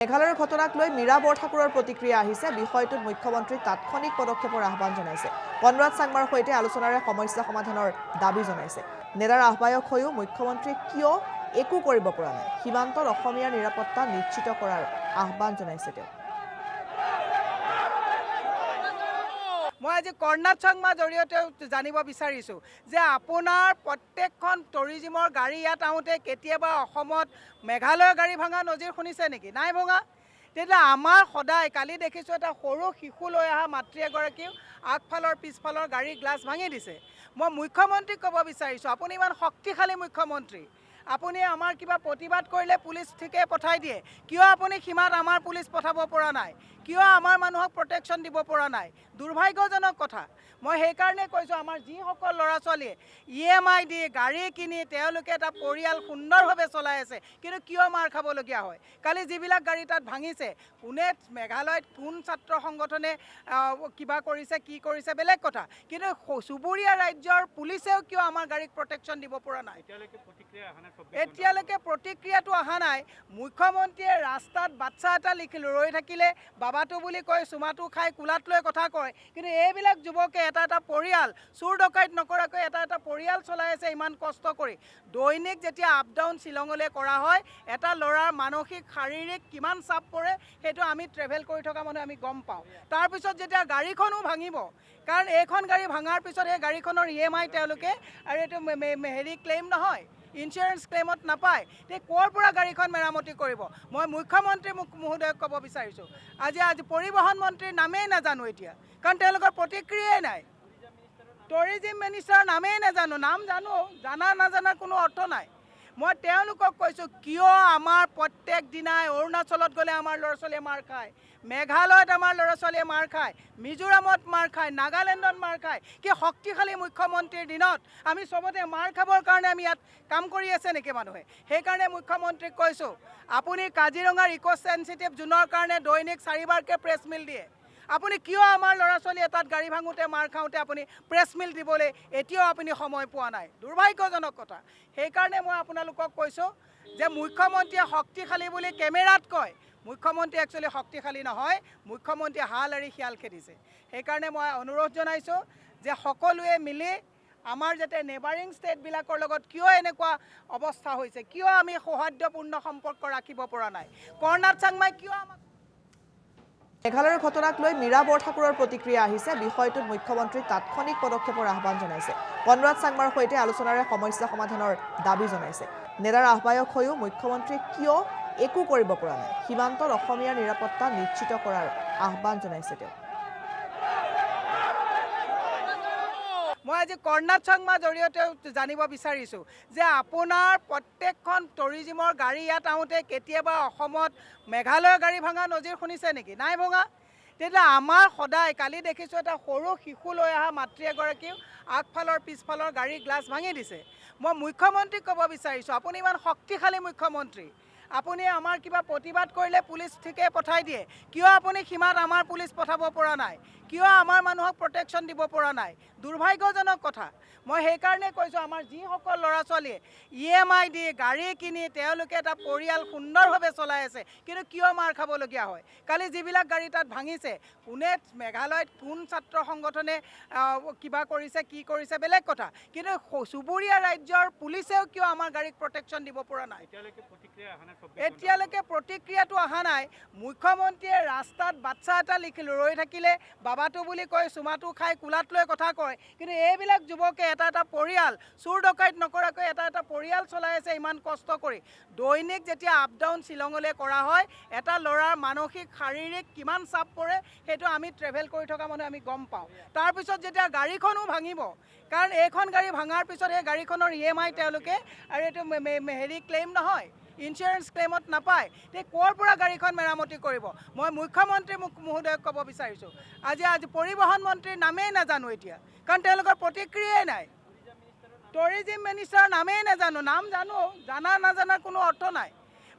মেঘালয়ৰ ঘটনাক লৈ মীৰা বৰঠাকুৰৰ প্ৰতিক্ৰিয়া আহিছে। বিষয়টোত মুখ্যমন্ত্ৰীক তাৎক্ষণিক পদক্ষেপৰ আহ্বান জনাইছে। কনৰাড চাংমাৰ সৈতে আলোচনাৰে সমস্যা সমাধানৰ দাবী জনাইছে। নেডাৰ আহ্বায়ক হৈও মুখ্যমন্ত্ৰীয়ে কিয় একো কৰিব পৰা নাই, সীমান্তৰ অসমীয়াৰ নিৰাপত্তা নিশ্চিত কৰাৰ আহ্বান জনাইছে তেওঁ। মই আজি কৰ্ণাড চাংমাৰ জৰিয়তে জানিব বিচাৰিছোঁ যে আপোনাৰ প্ৰত্যেকখন টুৰিজিমৰ গাড়ী ইয়াত আহোঁতে কেতিয়াবা অসমত মেঘালয়ৰ গাড়ী ভাঙা নজিৰ শুনিছে নেকি? নাই ভঙা। তেতিয়া আমাৰ সদায় কালি দেখিছোঁ এটা সৰু শিশু লৈ অহা মাতৃ এগৰাকীও আগফালৰ পিছফালৰ গাড়ীৰ গ্লাছ ভাঙি দিছে। মই মুখ্যমন্ত্ৰীক ক'ব বিচাৰিছোঁ, আপুনি ইমান শক্তিশালী মুখ্যমন্ত্ৰী, আপুনি আমাৰ কিবা প্ৰতিবাদ কৰিলে পুলিচ ঠিকে পঠাই দিয়ে, কিয় আপুনি সীমাত আমাৰ পুলিচ পঠাব পৰা নাই? কিয় আমাৰ মানুহক প্ৰটেকশ্যন দিব পৰা নাই? দুৰ্ভাগ্যজনক কথা। মই সেইকাৰণে কৈছোঁ, আমাৰ যিসকল ল'ৰা ছোৱালীয়ে EMI দি গাড়ী কিনি তেওঁলোকে এটা পৰিয়াল সুন্দৰভাৱে চলাই আছে, কিন্তু কিয় মাৰ খাবলগীয়া হয়? কালি যিবিলাক গাড়ী তাত ভাঙিছে, কোনে মেঘালয়ত কোন ছাত্ৰ সংগঠনে কিবা কৰিছে, কি কৰিছে বেলেগ কথা, কিন্তু চুবুৰীয়া ৰাজ্যৰ পুলিচেও কিয় আমাৰ গাড়ীক প্ৰটেকশ্যন দিব পৰা নাই? এতিয়ালৈকে প্ৰতিক্ৰিয়াটো অহা নাই। মুখ্যমন্ত্ৰীয়ে ৰাস্তাত বাচ্চা এটা ৰৈ থাকিলে বাবাটো বুলি কয়, চুমাটো খাই কোলাত লৈ কথা কয়, কিন্তু এইবিলাক যুৱকে এটা এটা পৰিয়াল চুৰ ডকাইত নকৰাকৈ এটা এটা পৰিয়াল চলাই আছে ইমান কষ্ট কৰি। দৈনিক যেতিয়া আপ ডাউন শ্বিলঙলৈ কৰা হয়, এটা ল'ৰাৰ মানসিক শাৰীৰিক কিমান চাপ পৰে সেইটো আমি ট্ৰেভেল কৰি থকা মানুহে আমি গম পাওঁ। তাৰপিছত যেতিয়া গাড়ীখনো ভাঙিব, কাৰণ এইখন গাড়ী ভাঙাৰ পিছত সেই গাড়ীখনৰ EMI তেওঁলোকে আৰু এইটো ক্লেইম নহয়, ইঞ্চুৰেঞ্চ ক্লেইমত নাপায়, তে ক'ৰ পৰা গাড়ীখন মেৰামতি কৰিব? মই মুখ্যমন্ত্ৰী মহোদয়ক ক'ব বিচাৰিছোঁ, আজি পৰিবহণ মন্ত্ৰীৰ নামেই নাজানো এতিয়া, কাৰণ তেওঁলোকৰ প্ৰতিক্ৰিয়াই নাই। টুৰিজিম মিনিষ্টাৰৰ নামেই নাজানো, নাম জানো, নাজানাৰ কোনো অৰ্থ নাই। মই তেওঁলোকক কৈছোঁ, কিয় আমাৰ প্ৰত্যেক দিনাই অৰুণাচলত গ'লে আমাৰ ল'ৰা ছোৱালীয়ে মাৰ খায়, মেঘালয়ত আমাৰ ল'ৰা ছোৱালীয়ে মাৰ খায়, মিজোৰামত মাৰ খায়, নাগালেণ্ডত মাৰ খায়। কি শক্তিশালী মুখ্যমন্ত্ৰীৰ দিনত আমি চবতে মাৰ খাবৰ কাৰণে আমি ইয়াত কাম কৰি আছে নেকি মানুহে? সেইকাৰণে মুখ্যমন্ত্ৰীক কৈছোঁ, আপুনি কাজিৰঙাৰ ইক' চেঞ্চিটিভ জোনৰ কাৰণে দৈনিক 4বাৰকৈ প্ৰেছ মিল দিয়ে। আপুনি কিয় আমাৰ ল'ৰা ছোৱালীয়ে তাত গাড়ী ভাঙোতে মাৰ খাওঁতে আপুনি প্ৰেছ মিল দিবলৈ এতিয়াও আপুনি সময় পোৱা নাই? দুৰ্ভাগ্যজনক কথা। সেইকাৰণে মই আপোনালোকক কৈছোঁ যে মুখ্যমন্ত্ৰীয়ে শক্তিশালী বুলি কেমেৰাত কয়, মুখ্যমন্ত্ৰী একচুৱেলি শক্তিশালী নহয়, মুখ্যমন্ত্ৰীয়ে হাল এৰি শিয়াল খেদিছে। সেইকাৰণে মই অনুৰোধ জনাইছোঁ যে সকলোৱে মিলি আমাৰ যাতে নেবাৰিং ষ্টেটবিলাকৰ লগত কিয় এনেকুৱা অৱস্থা হৈছে, কিয় আমি সৌহাৰ্দ্যপূৰ্ণ সম্পৰ্ক ৰাখিব পৰা নাই? কৰ্ণাড চাংমাই কিয় আমাক মেঘালয়ৰ ঘটনাক লৈ মীৰা বৰঠাকুৰৰ প্ৰতিক্ৰিয়া আহিছে। বিষয়টোত মুখ্যমন্ত্ৰীক তাৎক্ষণিক পদক্ষেপৰ আহ্বান জনাইছে। কনৰাড চাংমাৰ সৈতে আলোচনাৰে সমস্যা সমাধানৰ দাবী জনাইছে। নেডাৰ আহ্বায়ক হৈও মুখ্যমন্ত্ৰীয়ে কিয় একো কৰিব পৰা নাই, সীমান্তৰ অসমীয়াৰ নিৰাপত্তা নিশ্চিত কৰাৰ আহ্বান জনাইছে তেওঁ। মই আজি কৰ্ণাড চাংমাৰ জৰিয়তে জানিব বিচাৰিছোঁ যে আপোনাৰ প্ৰত্যেকখন টুৰিজিমৰ গাড়ী ইয়াত আহোঁতে কেতিয়াবা অসমত মেঘালয়ৰ গাড়ী ভাঙা নজিৰ শুনিছে নেকি? নাই ভঙা। তেতিয়া আমাৰ সদায় কালি দেখিছোঁ এটা সৰু শিশু লৈ অহা মাতৃ এগৰাকীও আগফালৰ পিছফালৰ গাড়ীৰ গ্লাছ ভাঙি দিছে। মই মুখ্যমন্ত্ৰীক ক'ব বিচাৰিছোঁ, আপুনি ইমান শক্তিশালী মুখ্যমন্ত্ৰী, আপুনি আমাৰ কিবা প্ৰতিবাদ কৰিলে পুলিচ ঠিকে পঠাই দিয়ে, কিয় আপুনি সীমাত আমাৰ পুলিচ পঠাব পৰা নাই? কিয় আমাৰ মানুহক প্ৰটেকশ্যন দিব পৰা নাই? দুৰ্ভাগ্যজনক কথা। মই সেইকাৰণে কৈছোঁ, আমাৰ যিসকল ল'ৰা ছোৱালীয়ে EMI দি গাড়ী কিনি তেওঁলোকে এটা পৰিয়াল সুন্দৰভাৱে চলাই আছে, কিন্তু কিয় মাৰ খাবলগীয়া হয়? কালি যিবিলাক গাড়ী তাত ভাঙিছে, কোনে মেঘালয়ত কোন ছাত্ৰ সংগঠনে কিবা কৰিছে, কি কৰিছে বেলেগ কথা, কিন্তু চুবুৰীয়া ৰাজ্যৰ পুলিচেও কিয় আমাৰ গাড়ীক প্ৰটেকশ্যন দিব পৰা নাই? এতিয়ালৈকে প্ৰতিক্ৰিয়াটো অহা নাই। মুখ্যমন্ত্ৰীয়ে ৰাস্তাত বাচ্চা এটা ৰৈ থাকিলে বাবাটো বুলি কয়, চুমাটো খাই কোলাত লৈ কথা কয়, কিন্তু এইবিলাক যুৱকে এটা এটা পৰিয়াল চুৰ ডকাইত নকৰাকৈ এটা এটা পৰিয়াল চলাই আছে ইমান কষ্ট কৰি। দৈনিক যেতিয়া আপ ডাউন শ্বিলঙলৈ কৰা হয়, এটা ল'ৰাৰ মানসিক শাৰীৰিক কিমান চাপ পৰে সেইটো আমি ট্ৰেভেল কৰি থকা মানুহে আমি গম পাওঁ। তাৰপিছত যেতিয়া গাড়ীখনো ভাঙিব, কাৰণ এইখন গাড়ী ভাঙাৰ পিছত সেই গাড়ীখনৰ EMI তেওঁলোকে আৰু এইটো ক্লেইম নহয়, ইঞ্চুৰেঞ্চ ক্লেইমত নাপায়, তে ক'ৰ পৰা গাড়ীখন মেৰামতি কৰিব? মই মুখ্যমন্ত্ৰী মহোদয়ক ক'ব বিচাৰিছোঁ, আজি পৰিবহণ মন্ত্ৰীৰ নামেই নাজানো এতিয়া, কাৰণ তেওঁলোকৰ প্ৰতিক্ৰিয়াই নাই। টুৰিজিম মিনিষ্টাৰৰ নামেই নাজানো, নাম জানো, নাজানাৰ কোনো অৰ্থ নাই।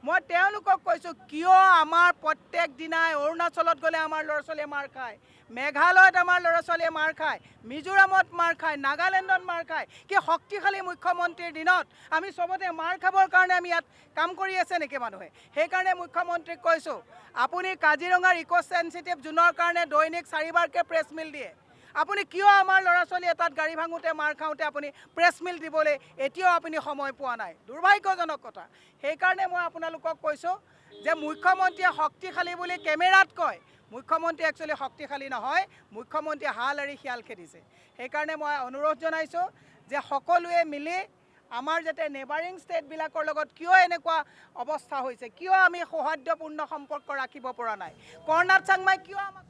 মই তেওঁলোকক কৈছোঁ কিয় আমাৰ প্ৰত্যেক দিনাই অৰুণাচলত গ'লে আমাৰ ল'ৰা ছোৱালীয়ে মাৰ খায়, মেঘালয়ত আমাৰ ল'ৰা ছোৱালীয়ে মাৰ খায়, মিজোৰামত মাৰ খায়, নাগালেণ্ডত মাৰ খায়। কি শক্তিশালী মুখ্যমন্ত্ৰীৰ দিনত আমি চবতে মাৰ খাবৰ কাৰণে আমি ইয়াত কাম কৰি আছে নেকি মানুহে? সেইকাৰণে মুখ্যমন্ত্ৰীক কৈছোঁ, আপুনি কাজিৰঙাৰ ইক' চেঞ্চিটিভ জোনৰ কাৰণে দৈনিক 4বাৰকৈ প্ৰেছ মিল দিয়ে। আপুনি কিয় আমাৰ ল'ৰা ছোৱালীয়ে তাত গাড়ী ভাঙোতে মাৰ খাওঁতে আপুনি প্ৰেছ মিল দিবলৈ এতিয়াও আপুনি সময় পোৱা নাই? দুৰ্ভাগ্যজনক কথা। সেইকাৰণে মই আপোনালোকক কৈছোঁ যে মুখ্যমন্ত্ৰীয়ে শক্তিশালী বুলি কেমেৰাত কয়, মুখ্যমন্ত্ৰী একচুৱেলি শক্তিশালী নহয়, মুখ্যমন্ত্ৰীয়ে হাল এৰি শিয়াল খেদিছে। সেইকাৰণে মই অনুৰোধ জনাইছোঁ যে সকলোৱে মিলি আমাৰ যাতে নেবাৰিং ষ্টেটবিলাকৰ লগত কিয় এনেকুৱা অৱস্থা হৈছে, কিয় আমি সৌহাৰ্দ্যপূৰ্ণ সম্পৰ্ক ৰাখিব পৰা নাই, কৰ্ণাড চাংমাই কিয় আমাক